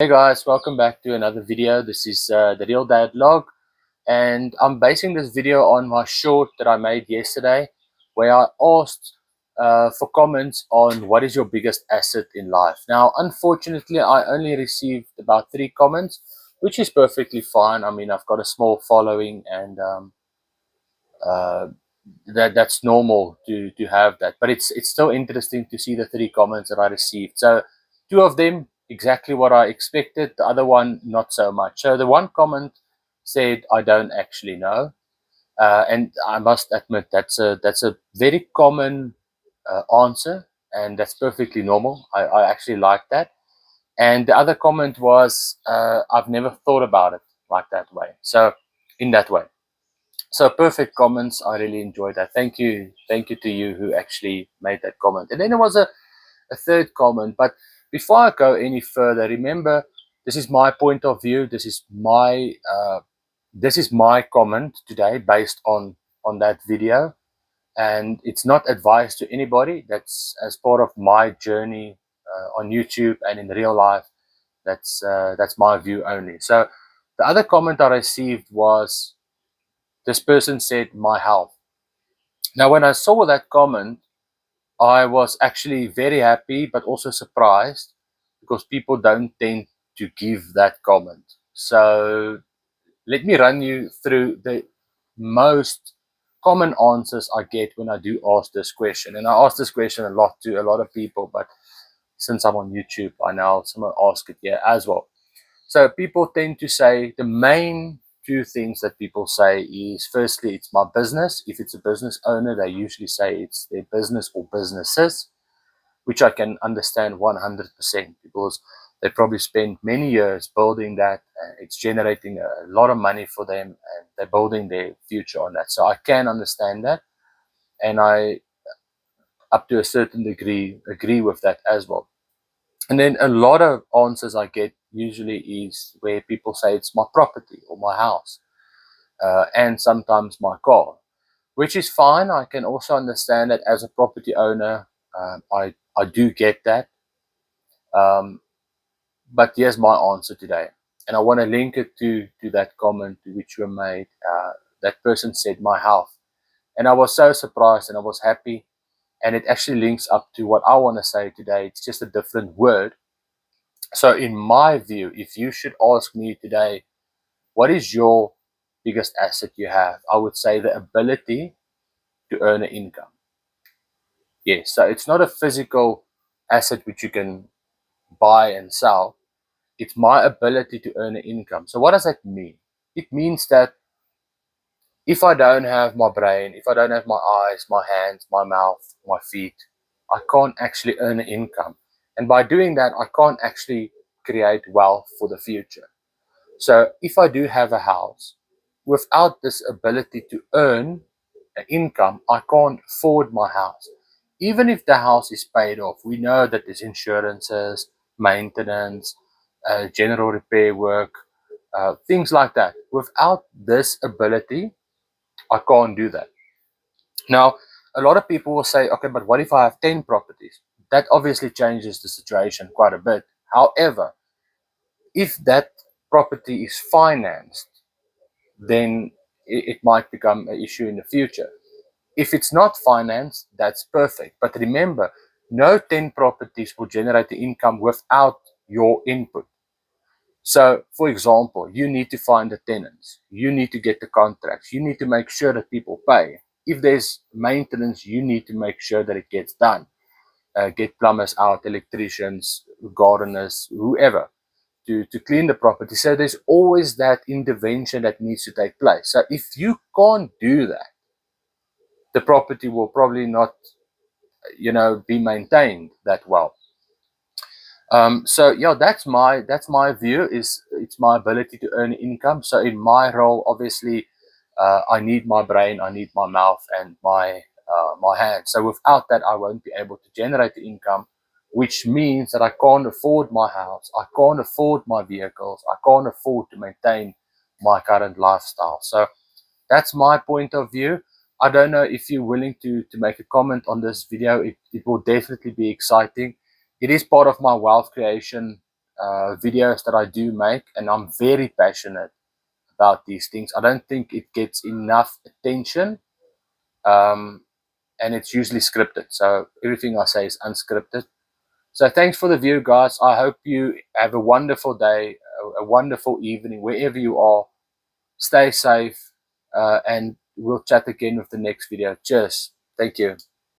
Hey guys, welcome back to another video. This is the Real Dad Log, and I'm basing this video on my short that I made yesterday, where I asked for comments on what is your biggest asset in life. Now, unfortunately, I only received about 3 comments, which is perfectly fine. I mean, I've got a small following, and uh, that's normal to have that. But it's still interesting to see the 3 comments that I received. So 2 of them exactly what I expected, the other one not so much. So the one comment said I don't actually know, and I must admit that's a very common answer, and that's perfectly normal. I actually like that. And the other comment was I've never thought about it like that way. So in that way. So perfect comments. I really enjoyed that. Thank you to you who actually made that comment. And then there was a third comment. But before I go any further, remember this is my point of view. This is my comment today based on that video, and it's not advice to anybody. That's as part of my journey on YouTube and in real life. That's my view only. So the other comment I received was this person said my health. Now, when I saw that comment, I was actually very happy, but also surprised because people don't tend to give that comment. So, let me run you through the most common answers I get when I do ask this question. And I ask this question a lot to a lot of people, but since I'm on YouTube, I now someone ask it here as well. So people tend to say the main 2 things that people say is firstly, it's my business. If it's a business owner, they usually say it's their business or businesses, which I can understand 100% because they probably spent many years building that. It's generating a lot of money for them and they're building their future on that. So I can understand that. And I, up to a certain degree, agree with that as well. And then a lot of answers I get usually is where people say it's my property or my house, and sometimes my car, which is fine. I can also understand that as a property owner, I do get that. Um, but here's my answer today, and I want to link it to that comment which you made. That person said my health, and I was so surprised and I was happy, and it actually links up to what I want to say today. It's just a different word. So, in my view, if you should ask me today, what is your biggest asset you have? I would say the ability to earn an income. Yes, so it's not a physical asset which you can buy and sell. It's my ability to earn an income. So, what does that mean? It means that if I don't have my brain, if I don't have my eyes, my hands, my mouth, my feet, I can't actually earn an income. And by doing that, I can't actually create wealth for the future. So if I do have a house, without this ability to earn an income, I can't afford my house. Even if the house is paid off, we know that there's insurances, maintenance, general repair work, things like that. Without this ability, I can't do that. Now, a lot of people will say, okay, but what if I have 10 properties? That obviously changes the situation quite a bit. However, if that property is financed, then it might become an issue in the future. If it's not financed, that's perfect. But remember, no 10 properties will generate the income without your input. So, for example, you need to find the tenants, you need to get the contracts, you need to make sure that people pay. If there's maintenance, you need to make sure that it gets done. Get plumbers out, electricians, gardeners, whoever to clean the property. So there's always that intervention that needs to take place. So if you can't do that, the property will probably not, be maintained that well. So yeah, that's my view. Is it's my ability to earn income. So in my role, obviously, I need my brain, I need my mouth, and my hands. So without that, I won't be able to generate the income, which means that I can't afford my house, I can't afford my vehicles, I can't afford to maintain my current lifestyle. So that's my point of view. I don't know if you're willing to make a comment on this video. It will definitely be exciting. It is part of my wealth creation videos that I do make, and I'm very passionate about these things. I don't think it gets enough attention, and it's usually scripted. So everything I say is unscripted. So thanks for the view, guys. I hope you have a wonderful day, a wonderful evening, wherever you are. Stay safe, and we'll chat again with the next video. Cheers. Thank you.